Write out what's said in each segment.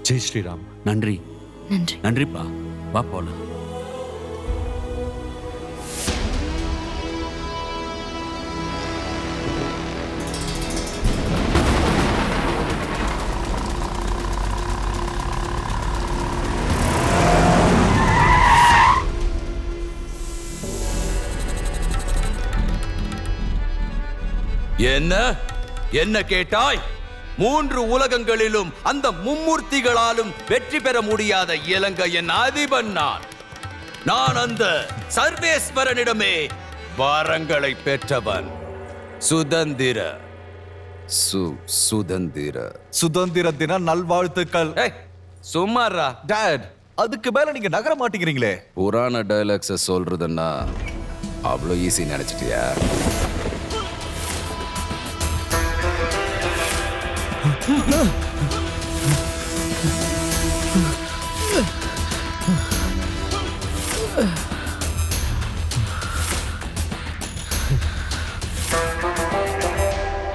ஜெய் ஸ்ரீராம். நன்றி. நன்றி. நன்றிப்பா. வா போலாம். என்ன என்ன கேட்டாய்? 3 உலகங்களிலும் அந்த மும்மூர்த்திகளாலும் வெற்றி பெற முடியாத இலங்கையின் அதிபன் நான் அந்த சர்வேஸ்வரனிடமே வரங்களை பெற்றவன். சுதந்திர சுதந்திர தின நல்வாழ்த்துக்கள். சும்மாரா டாட், அதுக்கு மேல நீங்க நகர மாட்டேங்கிறீங்களே. புராண டயலாக்ஸ சொல்றதுன்னா அவ்வளோ ஈஸி நினைச்சிட்டியா?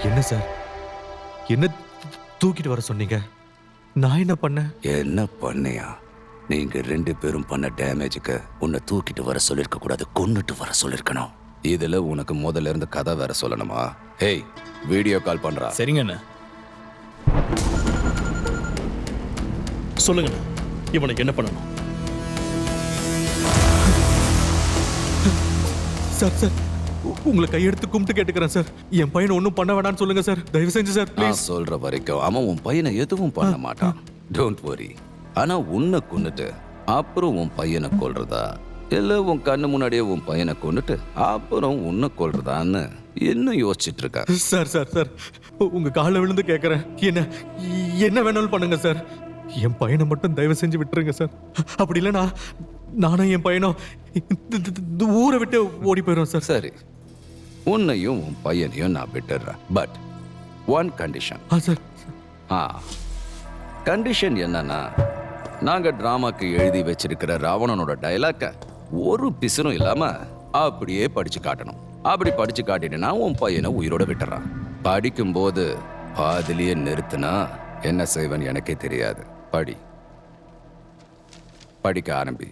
என்ன சார், என்ன தூக்கிட்டு வர சொன்னீங்க? நான் என்ன பண்ணேன்? என்ன பண்ணியா? நீங்க 2 பேரும் பண்ண டேமேஜுக்கு உன்னை தூக்கிட்டு வர சொல்லிருக்க கூடாது, கொன்னுட்டு வர சொல்லிருக்கணும். இதுல உனக்கு முதல்ல இருந்து கதை வேற சொல்லணுமா? ஹேய், வீடியோ கால் பண்றா. சரிங்க அண்ணா. சொல்லுங்க, இவனுக்கு என்ன பண்ணணும்? சார் சார், உங்களை கையெடுத்து கும்பிட்டு கேட்டுக்கிறேன் சார். என் பையனை ஒன்றும் பண்ண வேணாம்னு சொல்லுங்க சார், தயவு செஞ்சு சார், நான் ப்ளீஸ். சொல்ற வரைக்கும் அவன் உன் பையனை எதுவும் பண்ண மாட்டான். Don't worry. ஆனா உன்னை கொன்னுட்டு அப்புறம் உன் பையனை கொல்றதா, இல்ல உன் கண்ணு முன்னாடியே உன் பையனை கொன்னுட்டு அப்புறம் உன்னை கொல்றதான்னு இன்னும் யோசிச்சுட்டு இருக்கான். சார் சார் சார், உங்க காலில் விழுந்து கேட்கறேன், என்ன என்ன வேணாலும் பண்ணுங்க சார். என் பையனை மட்டும் தயவு செஞ்சு விட்டுருங்க சார். அப்படி இல்லைன்னா நானும் என் பையனும் இந்த ஊரை விட்டு ஓடி போயிடும் சார். சரி, உன்னையும் உன் பையனையும் நான் விட்டுடுறேன். But one condition. Sir. Condition என்னன்னா, நாங்க டிராமாக்கு எழுதி வச்சிருக்கிற ராவணனோட டயலாக்க ஒரு பிசுனும் இல்லாம அப்படியே படிச்சு காட்டணும். அப்படி படிச்சு காட்டிட்டுனா உன் பையனை உயிரோட விட்டுறான். படிக்கும்போது பாதிலேயே நிறுத்தினா என்ன செய்வன் எனக்கே தெரியாது. படிக்க ஆரம்பி.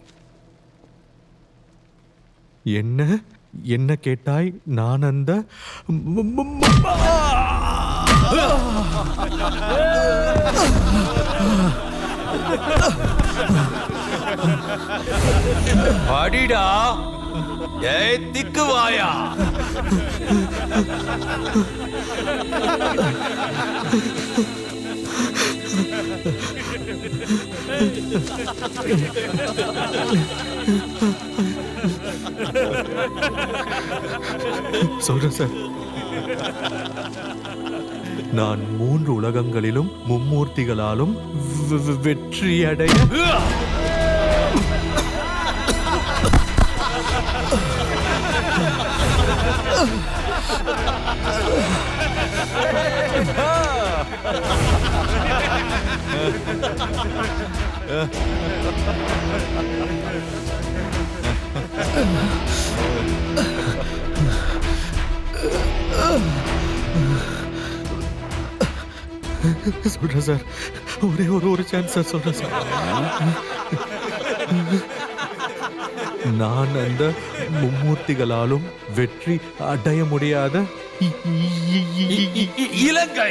என்ன என்ன கேட்டாய்? நான் அந்த படிடா, ஏய் திக்குவாயா. சொல்றேன் சார். நான் 3 உலகங்களிலும் மும்மூர்த்திகளாலும் வெற்றியடைய சொல்றேன் சார். ஒரே ஒரு சான்ஸ் சார், சொல்றேன் சார். நான் அந்த மும்மூர்த்திகளாலும் வெற்றி அடைய முடியாத இலங்கை.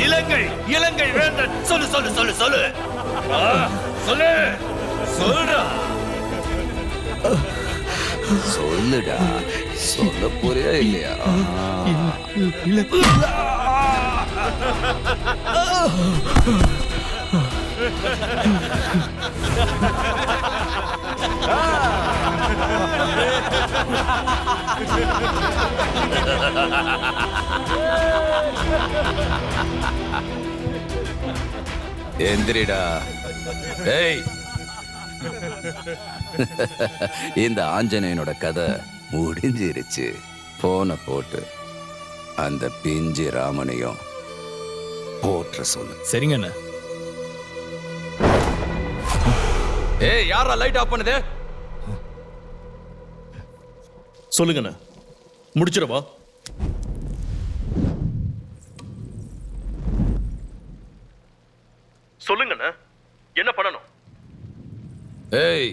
இலங்கை இலங்கை வேந்தன். சொல்லு சொல்லு சொல்லு சொல்லு சொல்லு சொல்றா. சொல்லுடா, சொல்ல போறியா இல்லையா? எந்திரிடா. ஏய், இந்த ஆஞ்சநேயனோட கதை முடிஞ்சிருச்சு. போன போட்டு அந்த பிஞ்சு ராமனையும் போற்ற சொல்லு. சரிங்க அண்ணா. ஏய், யாரா லைட் ஆஃப் பண்ணுது? சொல்லுங்கண்ணே, முடிச்சிடவா? சொல்லுங்கண்ணே, என்ன பண்ணணும்? ஏய்,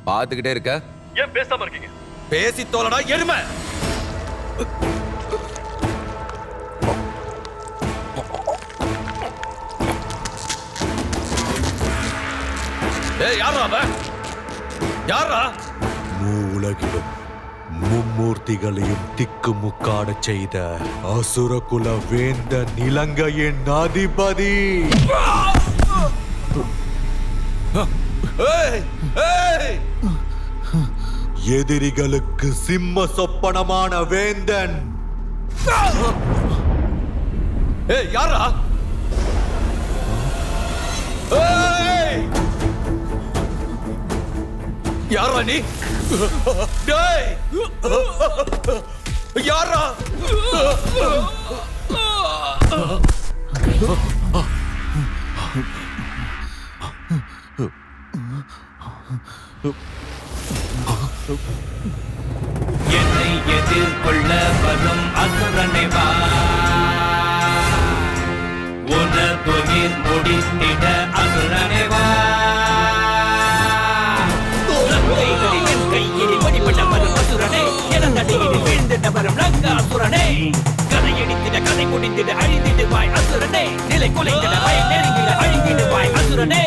பார்த்துக்கிட்டே இருக்க, ஏன் பேசாம இருக்கீங்க? பேசி தோலடா எருமை. ஏய், யாரா அவன்? யாரா? மூலகிலும் மும்மூர்த்திகளையும் திக்குமுக்காட செய்த அசுரகுல வேந்த நிலங்கையின் அதிபதி. ஏய், ஏய், எதிரிகளுக்கு சிம்ம சொப்பனமான வேந்தன். ஏய், யாரா? ஏய், யாரா நீ? டேய், யாரா? என்னை எதிர்கொள்ள வரும் அசுரனை வா, உனதுயிர் முடித்திட அசுரனை வா. கைகளில் என் கையில் வழிபட வரும் அசுரனே, எனதடியில் வீழ்ந்திட வரும் லங்காசுரனே. கதை எடித்திட கதை முடித்திட அழிந்திடுவாய் அசுரனே, நிலை குலைந்திட வயல் நெருங்கிட அழிந்திடுவாய் அசுரனே.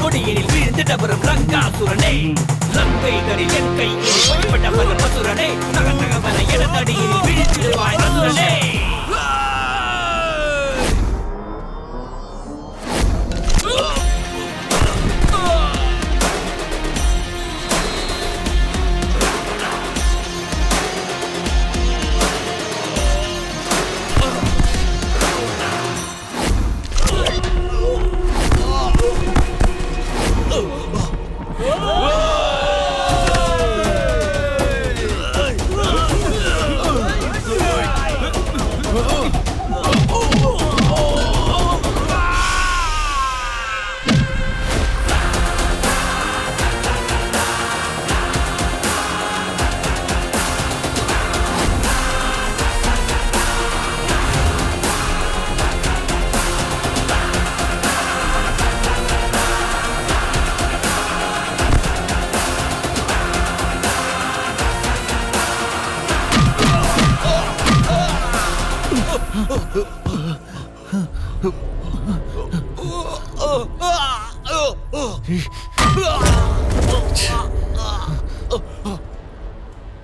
நொடியினில் வீழ்ந்திட வரும் லங்காசுரனே. லங்கைகளில் என் கையில் வழிபட வரும் அசுரனே, நகநகவன எனதடியில் வீழ்த்திடுவாய் அசுரனே.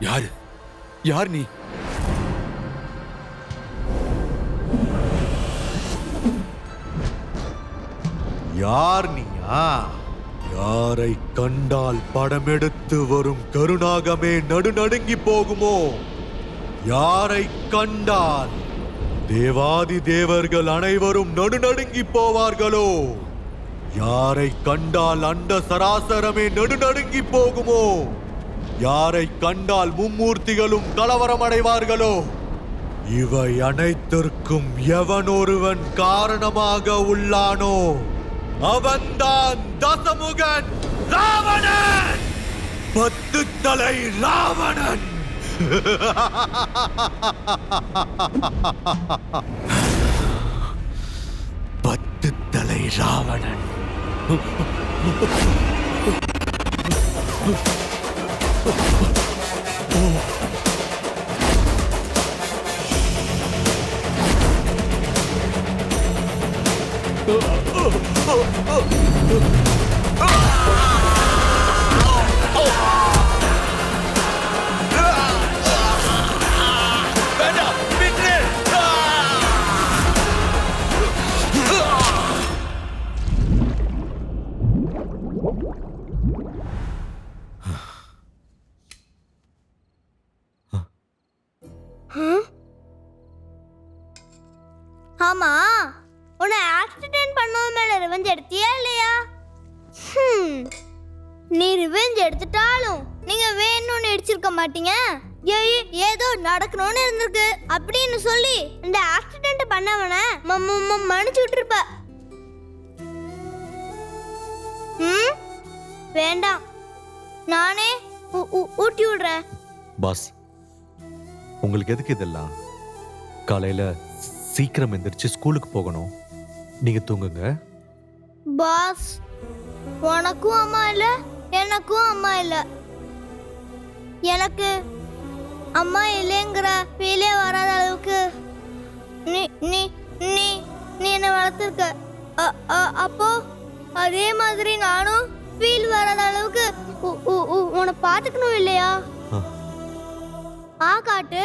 யாரு? யார் நீ? யார் நீயா? யாரை கண்டால் படமெடுத்து வரும் கருணாகமே நடுநடுங்கி போகுமோ? யாரை கண்டால் தேவாதி தேவர்கள் அனைவரும் நடுநடுங்கி போவார்களோ? யாரை கண்டால் அண்ட சராசரமே நடுநடுங்கி போகுமோ? யாரை கண்டால் மும்மூர்த்திகளும் கலவரம் அடைவார்களோ? இவை அனைத்திற்கும் எவனொருவன் காரணமாக உள்ளானோ அவன்தான் தசமுகன் ராவணன், 10 தலை ராவணன். பத்து தலை ராவணன். ஆமா, உன்னை ஆக்சிடென்ட் பண்ணவன் மேல ரிவெஞ்ச் எடுத்தியா இல்லையா? நீ ரிவெஞ்ச் எடுத்துட்டாலும் நீங்க வேணும்னு அடிச்சிருக்க மாட்டீங்க. ஏதோ நடக்கணும்னு இருந்திருக்கு அப்படின்னு சொல்லி இந்த ஆக்சிடென்ட் பண்ணவன மன்னிச்சு விட்டுருப்ப. வேண்டாம், நானே ஊட்டி விடுறேன். பாஸ், உங்களுக்கு எதுக்கு இதெல்லாம்? காலையில சீக்கிரம் எந்திரிச்சு ஸ்கூலுக்கு போகணும். நீங்க தூங்குங்க. பாஸ், உனக்கும் அம்மா இல்ல, எனக்கும் அம்மா இல்ல. எனக்கு அம்மா இல்லைங்கிற ஃபீலே வராத அளவுக்கு நீ நீ நீ நீ என்ன வளர்த்துருக்க. அப்போ அதே மாதிரி நானும் ஃபீல் வராத அளவுக்கு உன்னை பார்த்துக்கணும் இல்லையா? காட்டு.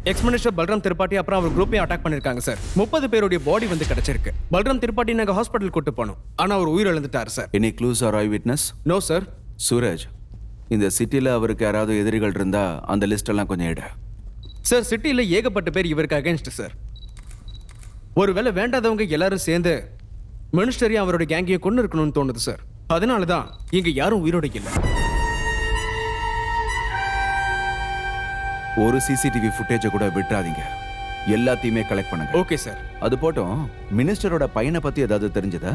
எக்ஸ் மினிஸ்டர் பல்ராம் திரிபாட்டி அப்புறம் அவர் குரூப்பையும் அட்டாக் பண்ணிருக்காங்க சார். 30 பேருடைய பாடி வந்து கிடைச்சிருக்கு. பல்ராம் திரிபாட்டி நாங்க ஹாஸ்பிட்டல் கூட்டு போனோம். ஆனா அவர் உயிர் இழந்துட்டார் sir. Any clues or eye witness? No sir. Suraj, இந்த சிட்டில அவருக்கு யாராவது எதிரிகள் இருந்தா அந்த லிஸ்ட் எல்லாம் கொஞ்சம் எடு. சார், சிட்டில ஏகப்பட்ட பேர் இவருக்கு அகைன்ஸ்ட் சார். ஒருவேளை வேண்டாதவங்க எல்லாரும் சேர்ந்து மினிஸ்டரையும் அவருடைய கேங்கையும் கொண்டு இருக்கணும்னு தோணுது சார். அதனாலதான் இங்க யாரும் உயிரோட இல்லை. ஒரு சிசிடிவி ஃபுட்டேஜை கூட விட்டுறாதீங்க. எல்லாத்தையுமே கலெக்ட் பண்ணுங்க. Okay sir. அது போட்டும், மினிஸ்டரோட பையனை பத்தி ஏதாவது தெரிஞ்சதா?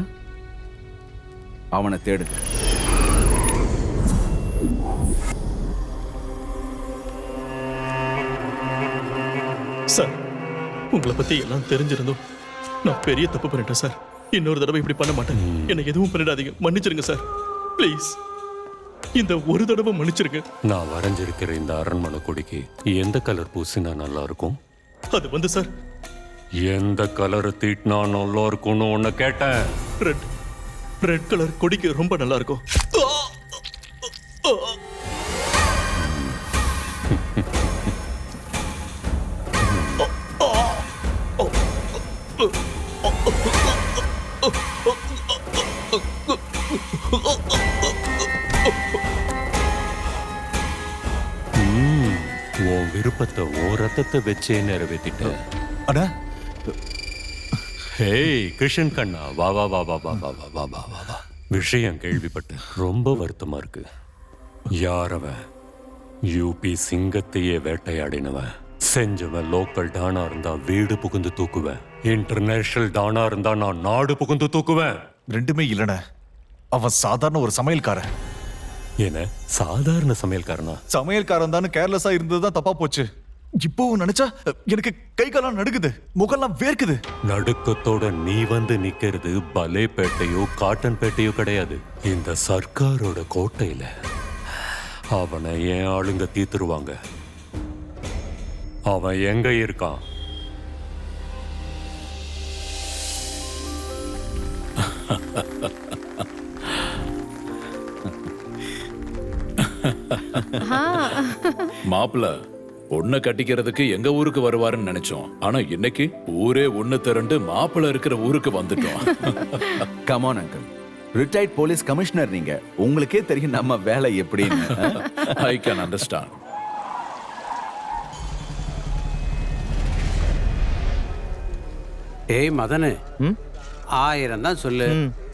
அவனை தேடுங்க. சார், உங்களை பத்தி எல்லாம் தெரிஞ்சிருந்தோம் நான் பெரிய தப்பு பண்ணிட்டேன் சார். இன்னொரு தடவை இப்படி பண்ண மாட்டேன். என்னை எதுவும் பண்ணிடாதீங்க, மன்னிச்சிருங்க சார். ப்ளீஸ், இந்த ஒரு தடவை மன்னிச்சிருங்க. நான் வரைஞ்சிருக்கிற இந்த அரண்மனை கொடிக்கு எந்த கலர் பூசினா நல்லா இருக்கும்? அது வந்து சார், எந்த கலர் தீட்டினா நல்லா இருக்கும்னு உன்னை கேட்டேன். ரெட் கலர் கொடிக்கு ரொம்ப நல்லா இருக்கும். உன் விருப்பத்தை உன் ரத்தத்தை வச்சே நிறைவேற்றிட்டேன். அண்ணா, ஹேய் கிருஷ்ணன் கண்ணா, வா வா வா வா வா வா வா வா வா வா வா. விஷயம் கேள்விப்பட்டேன், ரொம்ப வருத்தமா இருக்கு. யாரவன்? யூபி சிங்கத்தையே வேட்டையாடினவன். செஞ்சவன் லோக்கல் டானா இருந்தா வீடு புகுந்து தூக்குவேன். இன்டர்நேஷனல் டானா இருந்தா நான் நாடு புகுந்து தூக்குவேன். ரெண்டுமே இல்லைண்ணே. அவன் சாதாரண ஒரு சமையல்காரன். என்ன சாதாரண சமையல்காரனா? சமையல்காரன் தான் கேர்லெஸ்ஸா இருந்ததுதான் தப்பா போச்சு. இப்பவும் நினைச்சா எனக்கு கை காலம் நடுக்குது, முகம்லாம் வேர்க்குது. நடுக்கத்தோட நீ வந்து நிக்கிறது பலேப்பேட்டையோ காட்டன் பேட்டையோ கிடையாது, இந்த சர்க்காரோட கோட்டையில. அவனை என் ஆளுங்க தீத்துருவாங்க. அவன் எங்க இருக்கான்? மாப்பிள்ள பொண்ணை கட்டிக்கிறதுக்கு எங்க ஊருக்கு வருவாருன்னு நினைச்சோம். ஆனா இன்னைக்கு ஊரே ஒண்ணு திரண்டு மாப்பிள்ள இருக்கிற ஊருக்கு வந்துட்டோம். Come on uncle, retired police commissioner நீங்க, உங்களுக்கே தெரியும் நம்ம வேலை எப்படின்னு. I can understand. டேய் மதனு, 1000 தான் சொல்லு.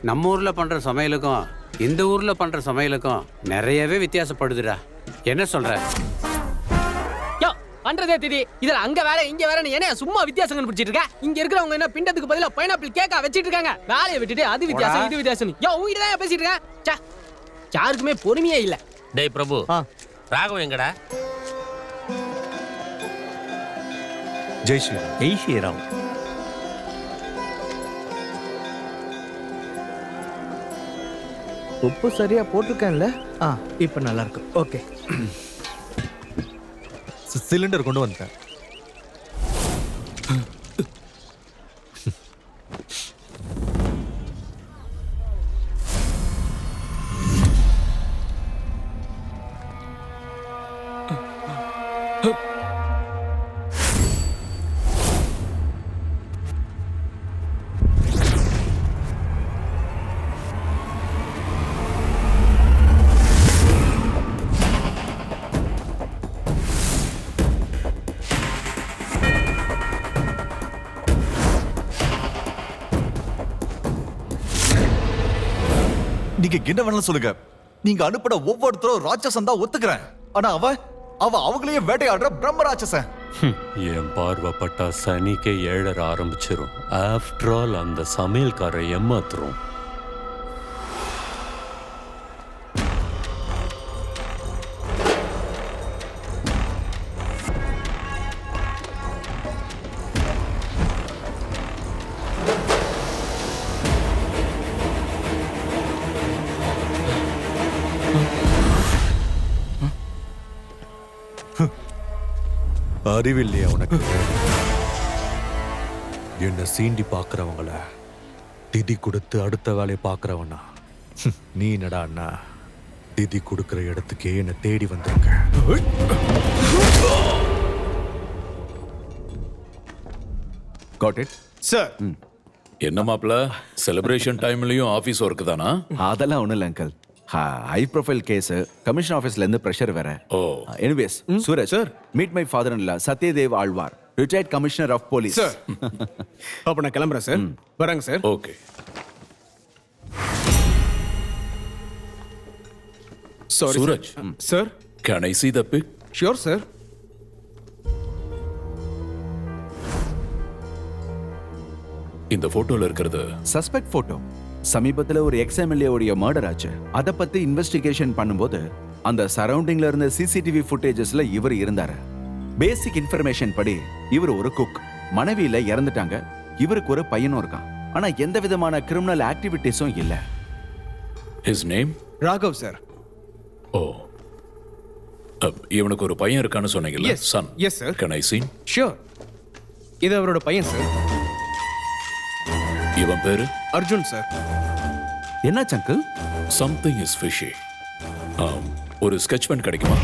நம்ம ஊர்ல பண்ற சமையலுக்கும் இந்த ஊர்ல பண்ற சமையலுக்கும் நிறையவே வித்தியாசப்படுதுடா. என்ன சொல்ற? யோ பண்றதே திடி, இதுல அங்க வேற இங்க வேற என்ன சும்மா வித்தியாசம் கண்டுபிடிச்சிட்டு இருக்க? இங்க இருக்கிறவங்க என்ன பிண்டத்துக்கு பதிலா பைனாப்பிள் கேக்கா வச்சிட்டு இருக்காங்க. வேலையை விட்டுட்டு அது வித்தியாசம் இது வித்தியாசம். யோ உங்ககிட்ட தான் பேசிட்டு இருக்கேன். ச்சே, யாருக்குமே பொறுமையே இல்ல. டேய் பிரபு, ராகவன் எங்கடா? ஜெய் ஸ்ரீராம். ஜெய் ஸ்ரீராம். உப்பு சரியா போட்டிருக்கேன்ல? இப்போ நல்லா இருக்கு. ஓகே, சிலிண்டர் கொண்டு வந்துட்டேன். நீங்க என்ன வேணாலும் சொல்லுங்க, நீங்க அனுப்பின ஒவ்வொருத்தரும் ராட்சசன் தான் ஒத்துக்கிறேன். ஆனா அவ அவங்களையே வேட்டையாடுற பிரம்ம ராட்சசன். என் பார்வைப்பட்டா சனிக்கே 7:30 ஆரம்பிச்சிரும். ஆஃப்டர் ஆல் அந்த சமையல்காரை ஏமாத்துறோம். அறிவில்லையா உனக்கு? என்ன சீண்டி பாக்குறவங்கள திதி கொடுத்து அடுத்த வேலையை பாக்குறவனா? நீ என்னடா அண்ணா, திதி கொடுக்கிற இடத்துக்கே என்ன தேடி வந்திருக்க. Got it sir. என்ன மாப்பிள்ள, செலிப்ரேஷன் டைம்லயும் ஆபீஸ் ஒர்க் தானா? அதெல்லாம் ஒண்ணும் இல்லை uncle, high profile case, commission ஆஃபீஸ்ல இருந்து பிரஷர் வேற. Oh, anyways Suraj sir, meet my father in law Satyadev Alwar, retired commissioner of police. Sir, அப்ப நான் கிளம்புறேன் சார். வரேங்க sir. Okay. Sorry Suraj, sir. Can I see the pic? Sure sir. இந்த போட்டோல இருக்கிறது சஸ்பெக்ட் போட்டோ. சமீபத்துல ஒரு எக்ஸ்எம்எல்ஏ உடைய மர்டர் ஆச்சு. அத பத்தி இன்வெஸ்டிகேஷன் பண்ணும்போது அந்த சரௌண்டிங்ல இருந்த சிசிடிவி ஃபுட்டேஜஸ்ல இவர் இருந்தாரு. பேசிக் இன்ஃபர்மேஷன் படி இவர் ஒரு குக், மனைவியில இறந்துட்டாங்க. இவருக்கு ஒரு பையனும் இருக்கான். ஆனா எந்த விதமான கிரிமினல் ஆக்டிவிட்டிஸும் இல்ல. his name? ராகவ் சார். ஓ, இவனுக்கு ஒரு பையன் இருக்கான்னு சொன்னீங்கல்ல? Yes. Son. Yes, sir. Can I see? Sure. இது அவரோட பையன் சார். இவன் பேரு? அர்ஜுன் சார். என்ன அங்கிள்? Something is fishy. ஒரு ஸ்கெட்ச் பென் கிடைக்குமா?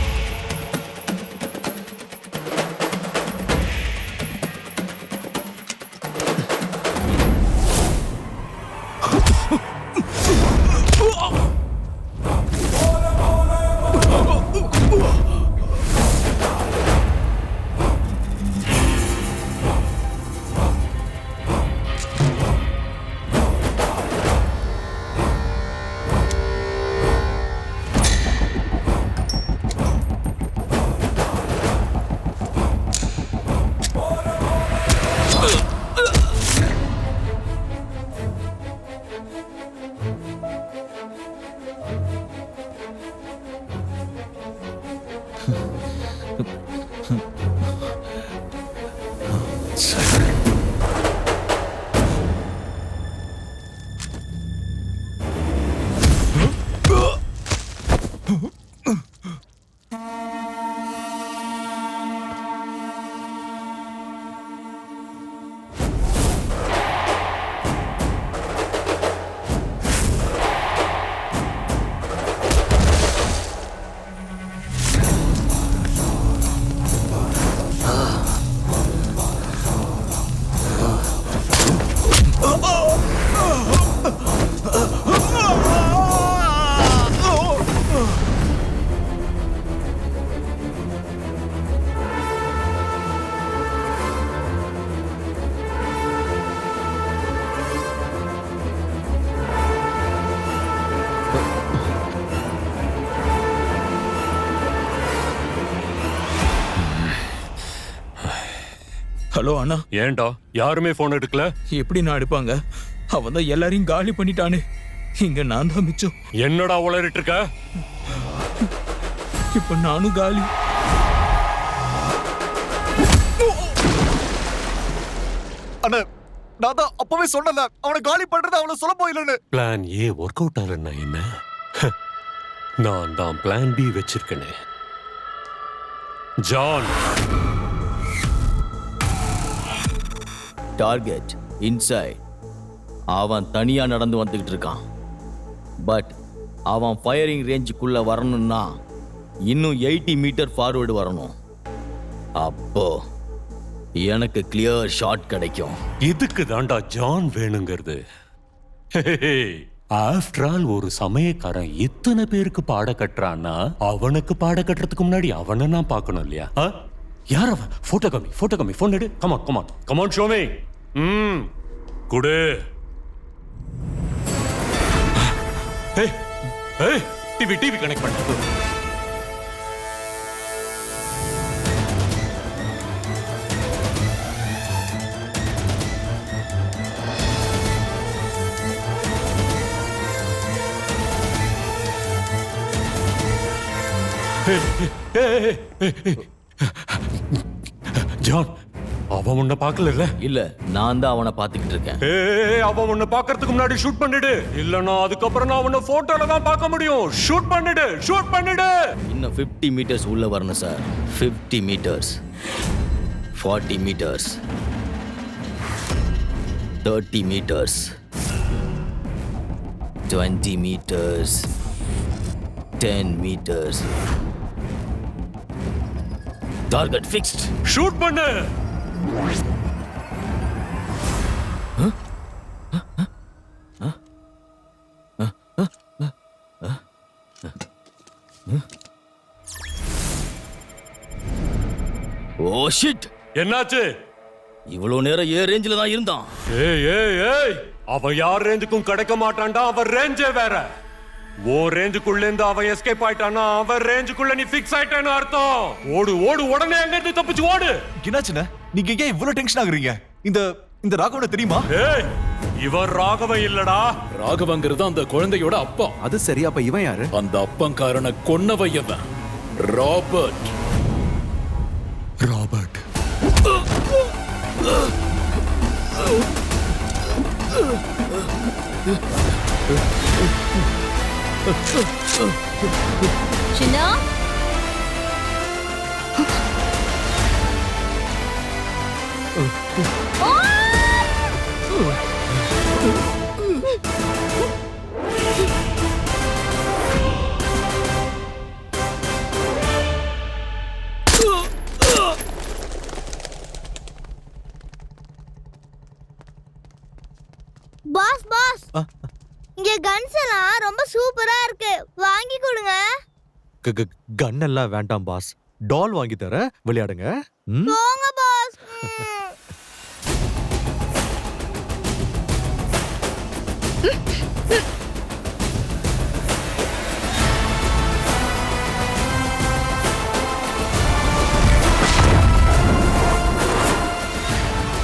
ஹலோ அண்ணா, ஏன்டா யாருமே போன் எடுக்கல? எப்படி நான் எடுப்பாங்க? அவன் தான் எல்லாரையும் காலி பண்ணிட்டானே. இங்க நான் தான் மிச்சம். என்னடா உளறிட்டு இருக்க? இப்ப நானும் காலி. அண்ணா நான் தான் அப்பவே சொன்னல அவனை காலி பண்றது அவனை சொல்ல போயிலன்னு. பிளான் ஏ ஒர்க் அவுட் ஆகலன்னா என்ன? நான் தான் பிளான் பி வச்சிருக்கேனே. John, target inside. அவன் தனியா நடந்து வந்துகிட்டு இருக்கான். பட் அவன் ஃபயரிங் ரேஞ்சுக்குள்ள வரணும்னா இன்னும் 80 மீட்டர் ஃபார்வர்டு வரணும். அப்போ எனக்கு கிளியர் ஷாட் கிடைக்கும். இதுக்கு தாண்டா ஜான் வேணுங்கிறது. ஆஃப்டர் ஆல் ஒரு சமயக்காரன் எத்தனை பேருக்கு பாட கட்டுறான்னா அவனுக்கு பாட கட்டுறதுக்கு முன்னாடி அவனை நான் பார்க்கணும் இல்லையா? யார் அவன்? போட்டோ கம்மி போன் எடு. Come on show me. குடு. டிவி கனெக்ட் பண்ணு. ஜான், அவன் உன்னை பார்க்கல? இல்ல, நான் தான் அவனை பார்த்துக்கிட்டு இருக்கேன். அவன் உன்னை பார்க்கறதுக்கு முன்னாடி ஷூட் பண்ணிடு. இல்லனா அதுக்கப்புறம் நான் உன்னை போட்டோல தான் பார்க்க முடியும். ஷூட் பண்ணிடு. இன்னும் 50 மீட்டர்ஸ் உள்ள வரணும் sir. 50 metres, 40 metres, 30 metres, 20 metres, 10 metres. Target fixed. Shoot பண்ணு. Oh shit. என்னாச்சு? இவ்வளவு நேரம் ஏ ரேஞ்சில தான் இருந்தான். ஏய், அவன் யார் ரேஞ்சுக்கும் கிடைக்க மாட்டான்டா. அவன் ரேஞ்சே வேற. ஓ ரேஞ்சுக்குள்ள இருந்து அவன் எஸ்கேப் ஆயிட்டானா அவன் ரேஞ்சுக்குள்ள நீ ஃபிக்ஸ் ஆயிட்டான்னு அர்த்தம். ஓடு உடனே அங்க இருந்து தப்பிச்சு ஓடு. என்னாச்சுண்ணே? நீங்க ஏன் இவ்வளவு டென்ஷன் ஆகுறீங்க? இந்த ராகவனை தெரியுமா? ஏய், இவர் ராகவன் இல்லடா. ராகவங்கிறது அந்த குழந்தையோட அப்பா. அது சரி, அப்ப இவன் யாரு? அந்த அப்பங்காரனை கொன்னவன் இவன். ராபர்ட். சின்னா, பாஸ், இங்க கன்ஸ் எல்லாம் ரொம்ப சூப்பரா இருக்கு. வாங்கி கொடுங்க. கன் எல்லாம் வேண்டாம் பாஸ். டால் வாங்கி தர, விளையாடுங்க. போங்க பாஸ்.